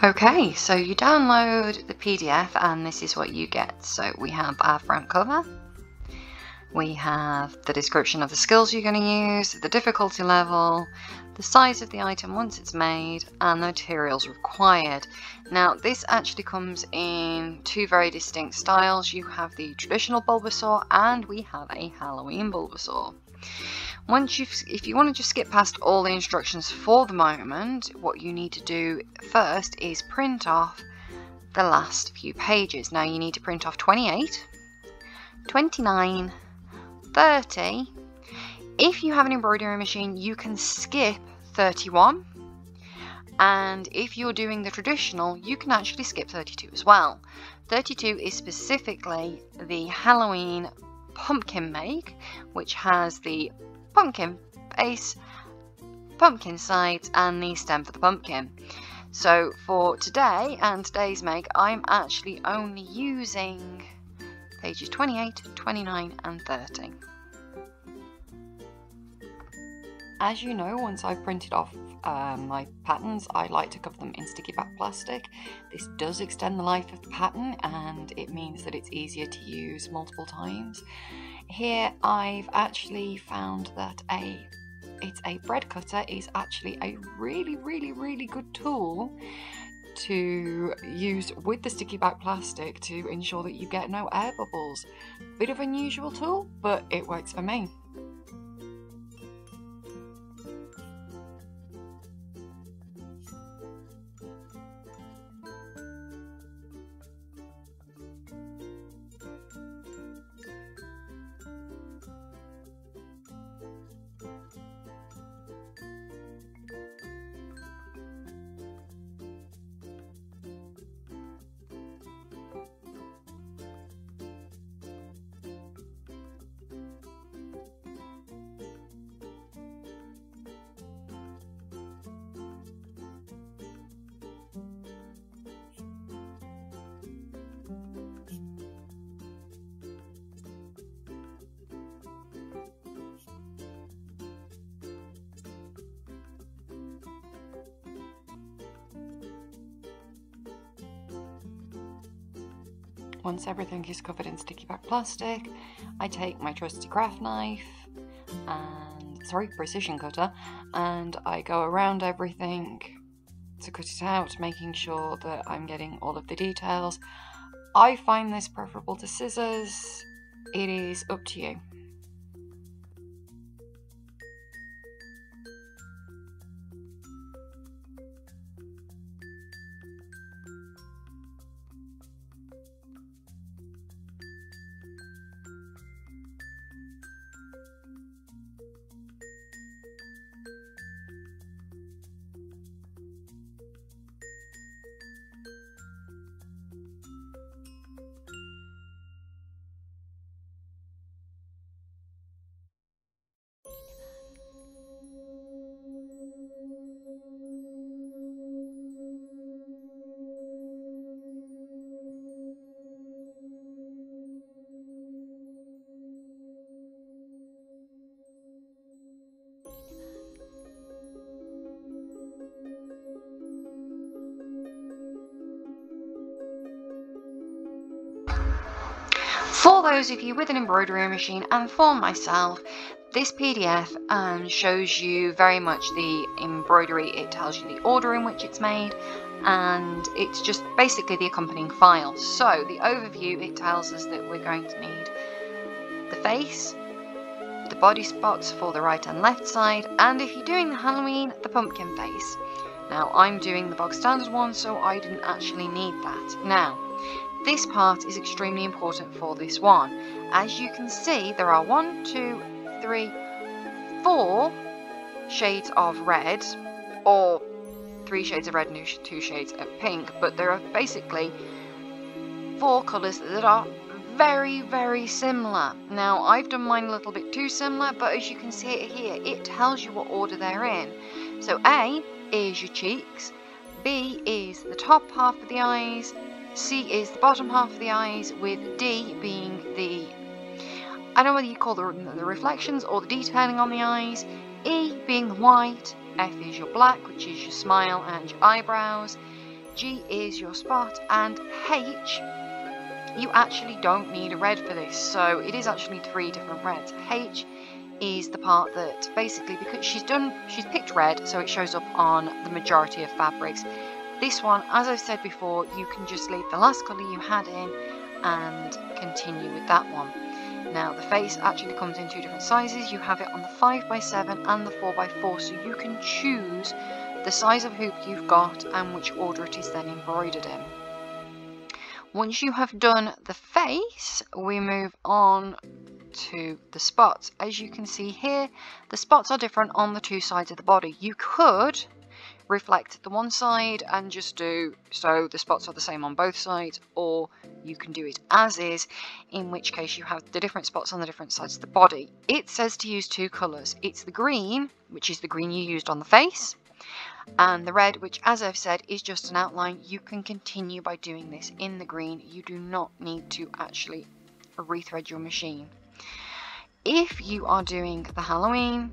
Okay, so you download the PDF and this is what you get. So we have our front cover, we have the description of the skills you're going to use, the difficulty level, the size of the item once it's made, and the materials required. Now this actually comes in two very distinct styles. You have the traditional Bulbasaur and we have a Halloween Bulbasaur. If you want to just skip past all the instructions for the moment, what you need to do first is print off the last few pages. Now you need to print off 28, 29, 30. If you have an embroidery machine, you can skip 31. And if you're doing the traditional, you can actually skip 32 as well. 32 is specifically the Halloween pumpkin make, which has the pumpkin base, pumpkin sides, and the stem for the pumpkin. So for today and today's make, I'm actually only using pages 28, 29, and 30. As you know, once I've printed off my patterns, I like to cover them in sticky back plastic. This does extend the life of the pattern and it means that it's easier to use multiple times. Here I've actually found that a bread cutter is actually a really good tool to use with the sticky back plastic to ensure that you get no air bubbles. Bit of an unusual tool, but it works for me. Once everything is covered in sticky back plastic, I take my trusty craft knife and, precision cutter, and I go around everything to cut it out, making sure that I'm getting all of the details. I find this preferable to scissors. It is up to you. For those of you with an embroidery machine, and for myself, this PDF shows you very much the embroidery. It tells you the order in which it's made, and it's just basically the accompanying file. So the overview, it tells us that we're going to need the face, the body spots for the right and left side, and if you're doing the Halloween, the pumpkin face. Now I'm doing the bog standard one, so I didn't actually need that. Now, this part is extremely important for this one. As you can see, there are 1, 2, 3, 4 shades of red, or 3 shades of red and 2 shades of pink, but there are basically 4 colours that are very similar. Now I've done mine a little bit too similar, but as you can see it here, it tells you what order they're in. So A is your cheeks, B is the top half of the eyes, C is the bottom half of the eyes, with D being the, I don't know whether you call the reflections or the detailing on the eyes, E being the white, F is your black, which is your smile and your eyebrows, G is your spot, and H, you actually don't need a red for this, so it is actually 3 different reds. H is the part that basically, because she's picked red, so it shows up on the majority of fabrics. This one, as I've said before, you can just leave the last colour you had in and continue with that one. Now the face actually comes in 2 different sizes. You have it on the 5x7 and the 4x4, so you can choose the size of hoop you've got and which order it is then embroidered in. Once you have done the face, we move on to the spots. As you can see here, the spots are different on the 2 sides of the body. You could reflect the one side and just do so the spots are the same on both sides, or you can do it as is, in which case you have the different spots on the different sides of the body. It says to use 2 colours. It's the green, which is the green you used on the face, and the red, which, as I've said, is just an outline. You can continue by doing this in the green. You do not need to actually rethread your machine. If you are doing the Halloween,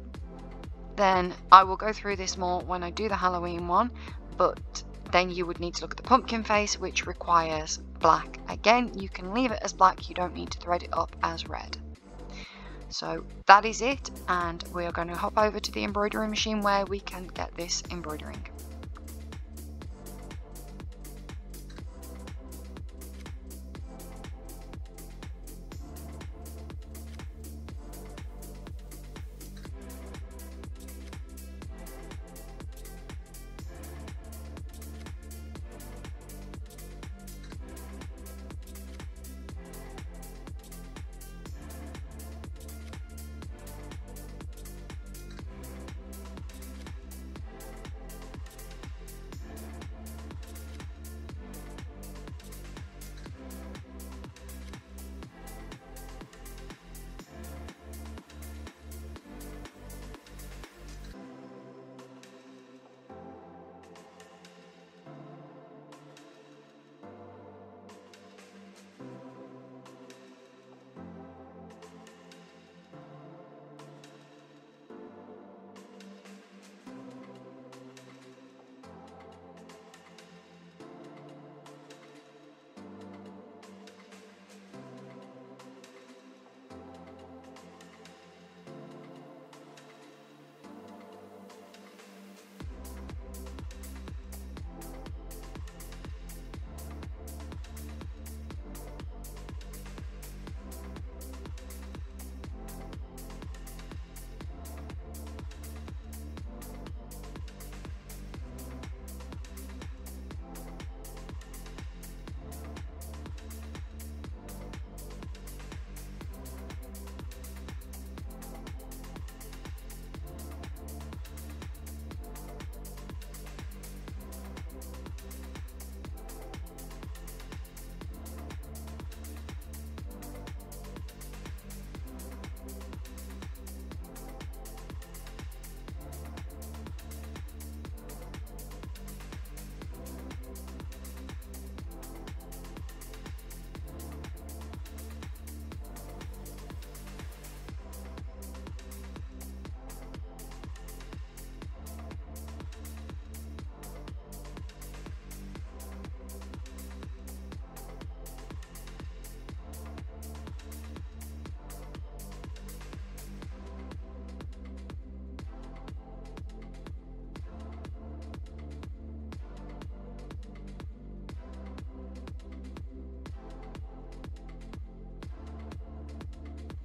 then I will go through this more when I do the Halloween one, but then you would need to look at the pumpkin face, which requires black. Again, you can leave it as black, you don't need to thread it up as red. So that is it, and we are going to hop over to the embroidery machine where we can get this embroidering.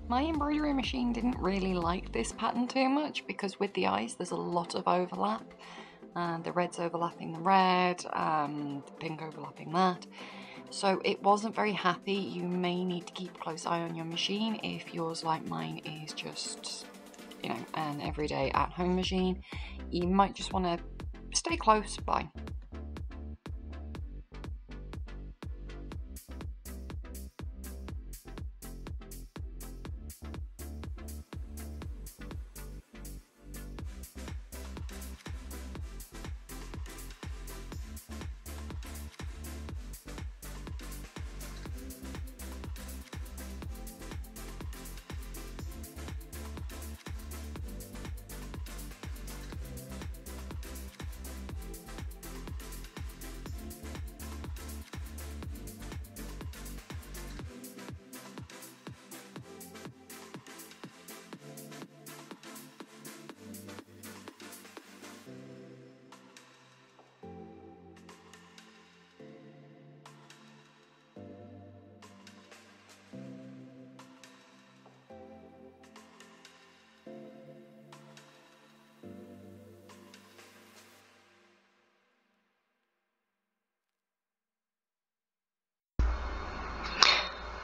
My embroidery machine didn't really like this pattern too much because with the eyes there's a lot of overlap, and the red's overlapping the red and the pink overlapping that, so it wasn't very happy. You may need to keep a close eye on your machine if yours, like mine, is just, you know, an everyday at-home machine. You might just want to stay close by.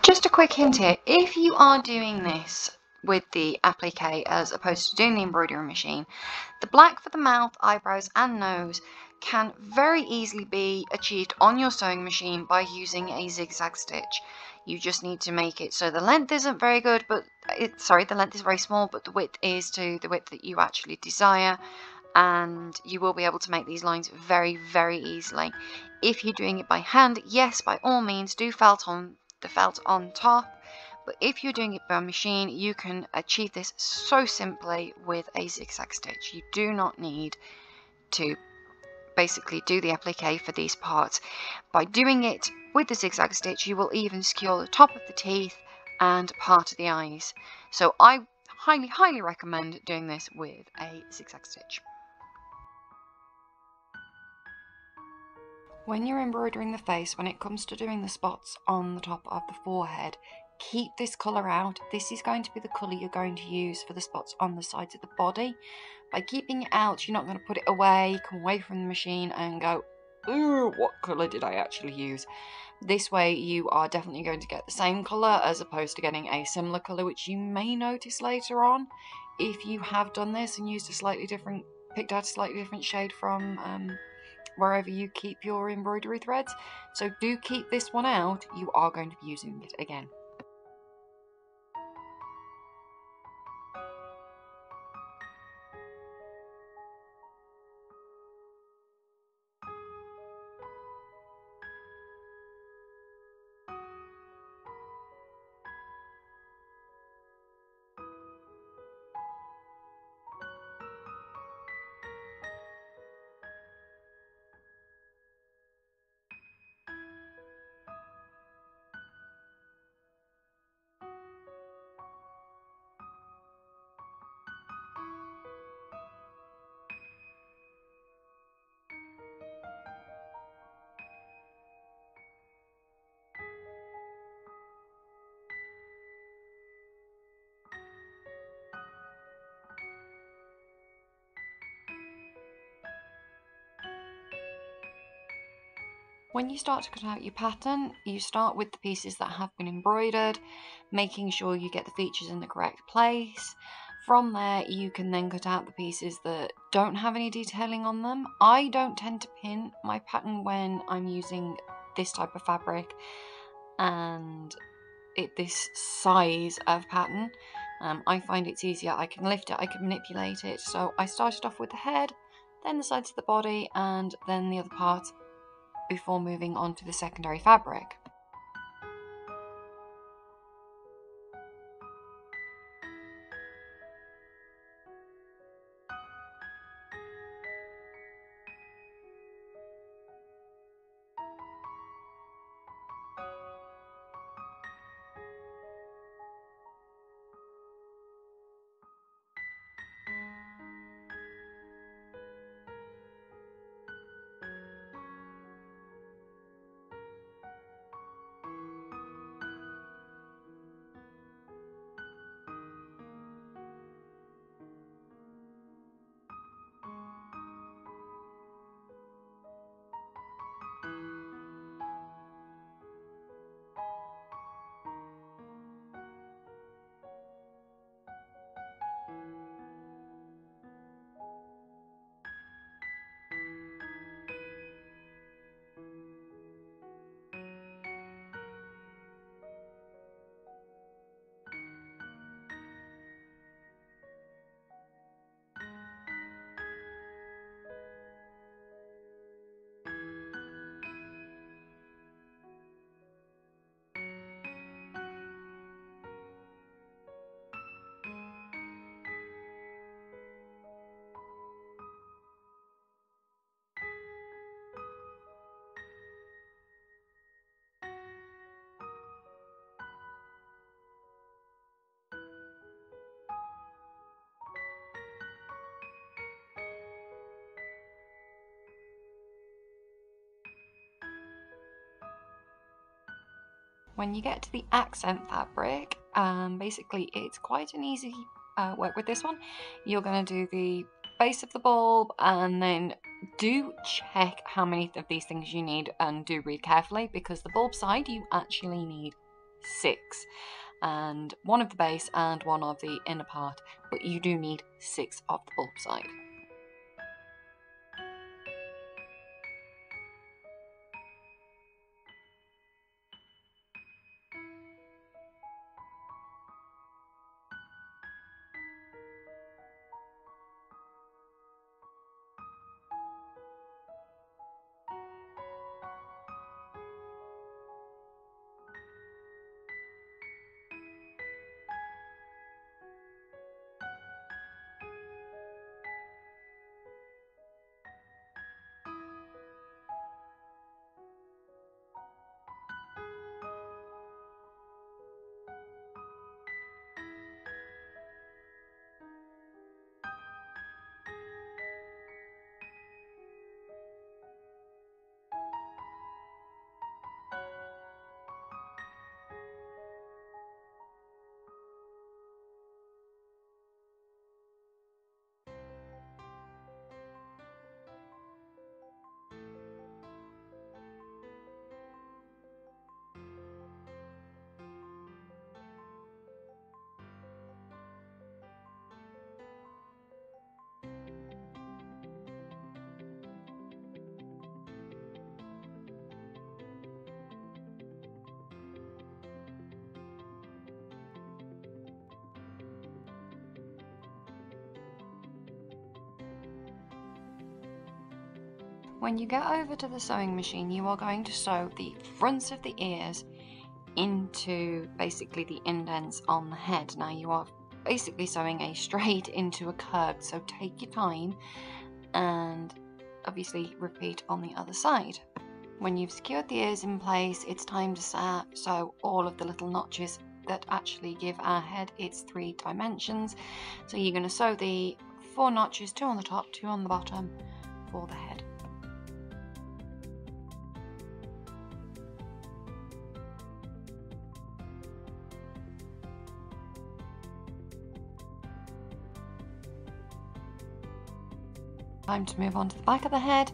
Just a quick hint here, if you are doing this with the applique as opposed to doing the embroidery machine, the black for the mouth, eyebrows and nose can very easily be achieved on your sewing machine by using a zigzag stitch. You just need to make it so the length isn't very good, but the length is very small, but the width is to the width that you actually desire, and you will be able to make these lines very, very easily. If you're doing it by hand, yes, by all means, do the felt on top. But if you're doing it by machine, you can achieve this so simply with a zigzag stitch. You do not need to basically do the applique for these parts. By doing it with the zigzag stitch, you will even secure the top of the teeth and part of the eyes. So I highly, highly recommend doing this with a zigzag stitch. When you're embroidering the face, when it comes to doing the spots on the top of the forehead, keep this colour out. This is going to be the colour you're going to use for the spots on the sides of the body. By keeping it out, you're not going to put it away, come away from the machine and go, ooh, what colour did I actually use? This way you are definitely going to get the same colour as opposed to getting a similar colour, which you may notice later on if you have done this and used picked out a slightly different shade from wherever you keep your embroidery threads. So do keep this one out, you are going to be using it again. When you start to cut out your pattern, you start with the pieces that have been embroidered, making sure you get the features in the correct place. From there, you can then cut out the pieces that don't have any detailing on them. I don't tend to pin my pattern when I'm using this type of fabric and this size of pattern. I find it's easier. I can lift it, I can manipulate it. So I started off with the head, then the sides of the body, and then the other part before moving on to the secondary fabric. When you get to the accent fabric, basically it's quite an easy work with this one. You're going to do the base of the bulb, and then do check how many of these things you need and do read carefully, because the bulb side you actually need 6, and 1 of the base and 1 of the inner part, but you do need 6 of the bulb side. When you get over to the sewing machine, you are going to sew the fronts of the ears into basically the indents on the head. Now you are basically sewing a straight into a curve, so take your time and obviously repeat on the other side. When you've secured the ears in place, it's time to sew all of the little notches that actually give our head its 3 dimensions. So you're going to sew the 4 notches, 2 on the top, 2 on the bottom for the head. Time to move on to the back of the head,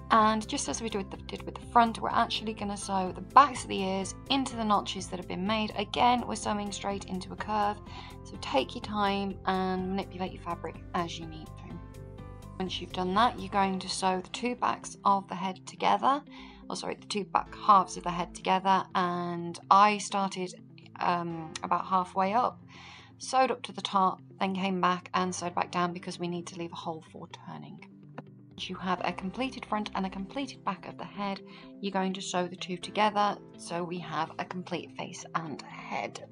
and just as we did with the front, we're actually going to sew the backs of the ears into the notches that have been made. Again, we're sewing straight into a curve, so take your time and manipulate your fabric as you need to. Once you've done that, you're going to sew the 2 backs of the head together, the 2 back halves of the head together, and I started about halfway up, sewed up to the top, then came back and sewed back down because we need to leave a hole for turning. You have a completed front and a completed back of the head, you're going to sew the 2 together so we have a complete face and head.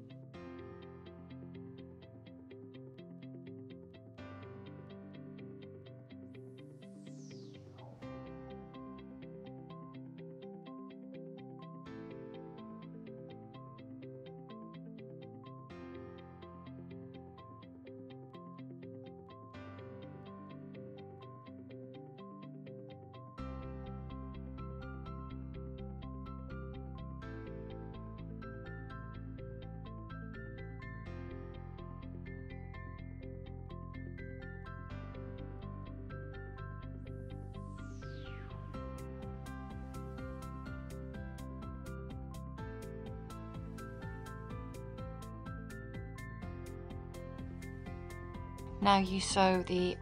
Now you sew the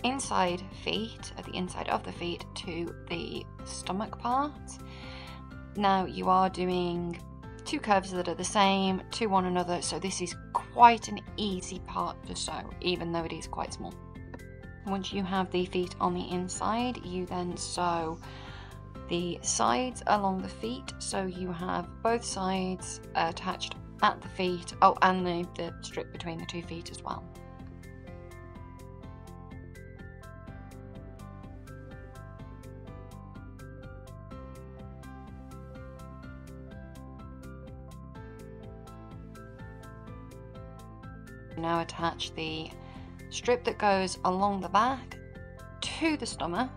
inside feet, at the inside of the feet, to the stomach part. Now you are doing 2 curves that are the same to one another, so this is quite an easy part to sew, even though it is quite small. Once you have the feet on the inside, you then sew the sides along the feet, so you have both sides attached at the feet, and the strip between the 2 feet as well. Now attach the strip that goes along the back to the stomach.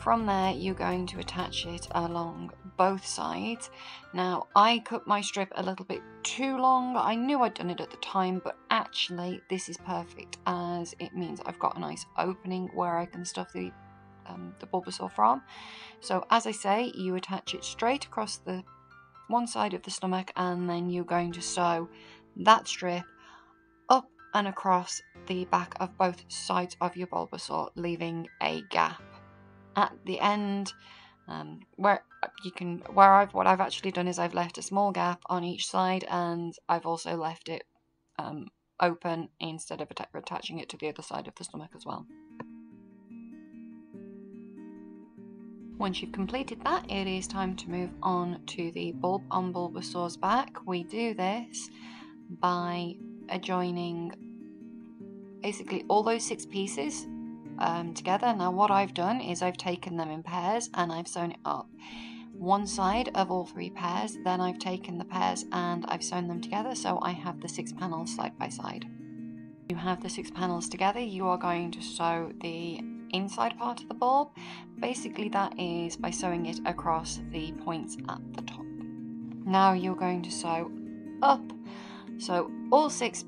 From there you're going to attach it along both sides. Now I cut my strip a little bit too long. I knew I'd done it at the time, but actually this is perfect as it means I've got a nice opening where I can stuff the Bulbasaur from. So as I say, you attach it straight across the one side of the stomach, and then you're going to sew that strip up and across the back of both sides of your Bulbasaur, leaving a gap at the end. What I've actually done is I've left a small gap on each side, and I've also left it open instead of attaching it to the other side of the stomach as well. Once you've completed that, it is time to move on to the bulb on Bulbasaur's back. We do this by adjoining basically all those 6 pieces together. Now what I've done is I've taken them in pairs and I've sewn it up one side of all 3 pairs, then I've taken the pairs and I've sewn them together, so I have the 6 panels side by side. You have the 6 panels together, you are going to sew the inside part of the bulb. Basically that is by sewing it across the points at the top. Now you're going to sew up, so all 6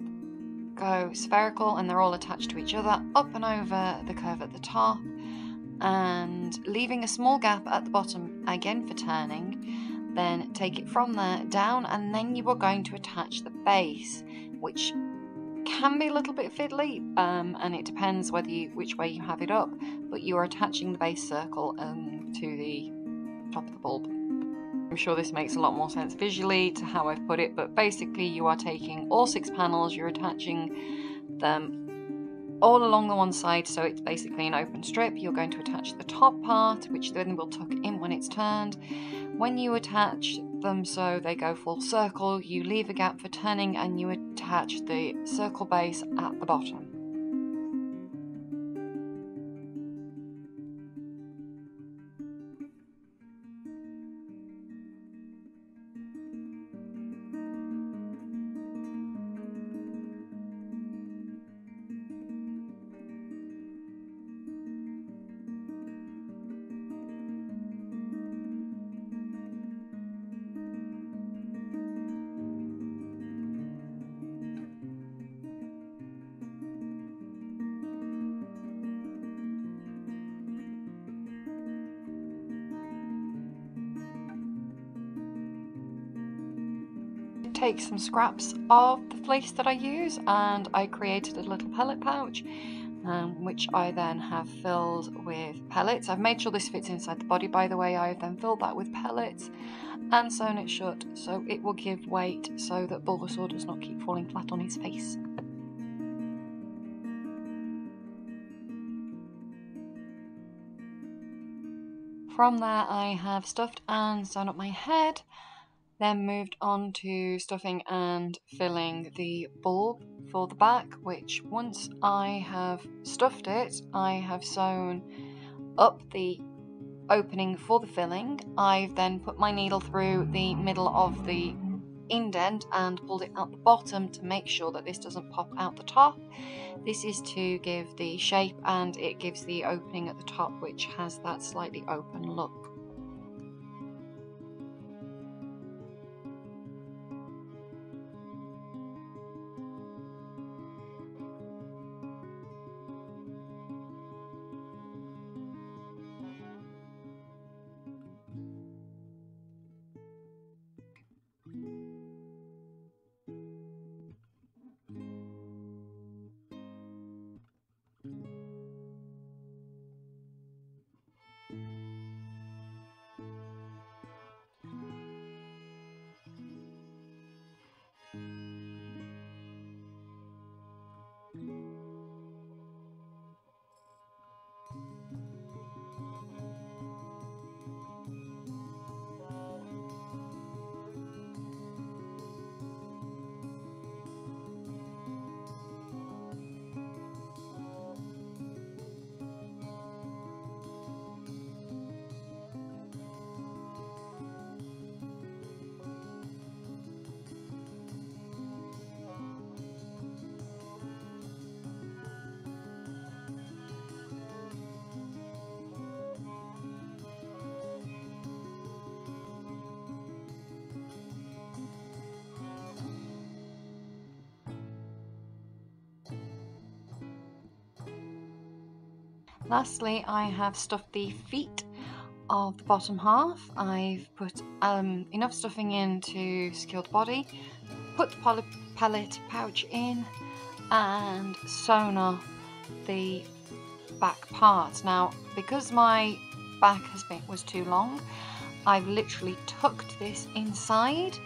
go spherical and they're all attached to each other, up and over the curve at the top, and leaving a small gap at the bottom again for turning. Then take it from there down, and then you are going to attach the base, which can be a little bit fiddly, and it depends which way you have it up, but you are attaching the base circle to the top of the bulb. I'm sure this makes a lot more sense visually to how I've put it, but basically you are taking all 6 panels, you're attaching them all along the one side, so it's basically an open strip. You're going to attach the top part, which then will tuck in when it's turned. When you attach them so they go full circle, you leave a gap for turning and you attach the circle base at the bottom. Take some scraps of the fleece that I use and I created a little pellet pouch, which I then have filled with pellets. I've made sure this fits inside the body, by the way. I have then filled that with pellets and sewn it shut so it will give weight so that Bulbasaur does not keep falling flat on his face. From there I have stuffed and sewn up my head, then moved on to stuffing and filling the bulb for the back, which once I have stuffed it, I have sewn up the opening for the filling. I've then put my needle through the middle of the indent and pulled it out the bottom to make sure that this doesn't pop out the top. This is to give the shape, and it gives the opening at the top, which has that slightly open look. Lastly, I have stuffed the feet of the bottom half, I've put enough stuffing in to secure the body, put the palette pouch in, and sewn up the back part. Now, because my back was too long, I've literally tucked this inside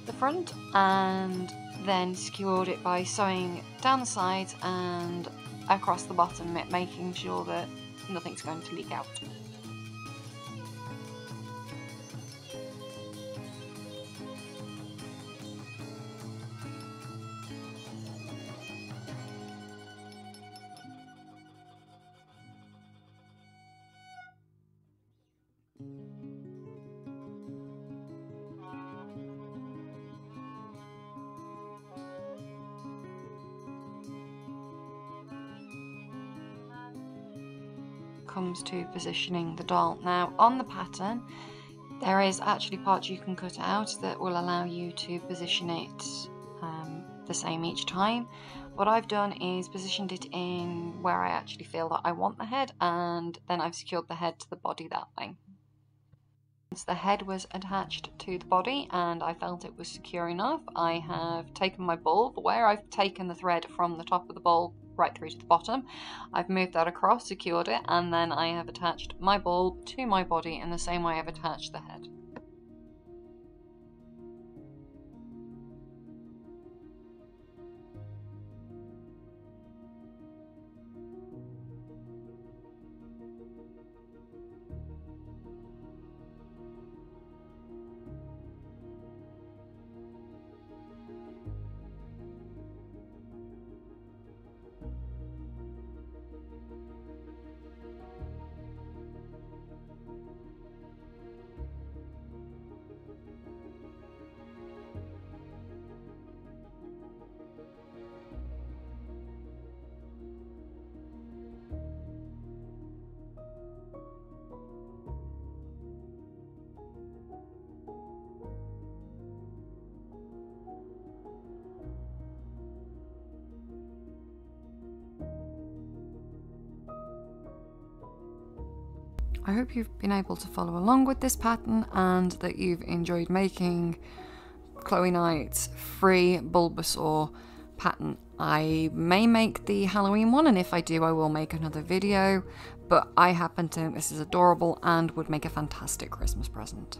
the front and then secured it by sewing down the sides and across the bottom, making sure that nothing's going to leak out. Comes to positioning the doll. Now, on the pattern there is actually parts you can cut out that will allow you to position it the same each time. What I've done is positioned it in where I actually feel that I want the head, and then I've secured the head to the body that way. Once the head was attached to the body and I felt it was secure enough, I have taken my bulb, where I've taken the thread from the top of the bulb right through to the bottom, I've moved that across, secured it, and then I have attached my bulb to my body in the same way I've attached the head. I hope you've been able to follow along with this pattern and that you've enjoyed making Choly Knight's free Bulbasaur pattern. I may make the Halloween one, and if I do I will make another video, but I happen to think this is adorable and would make a fantastic Christmas present.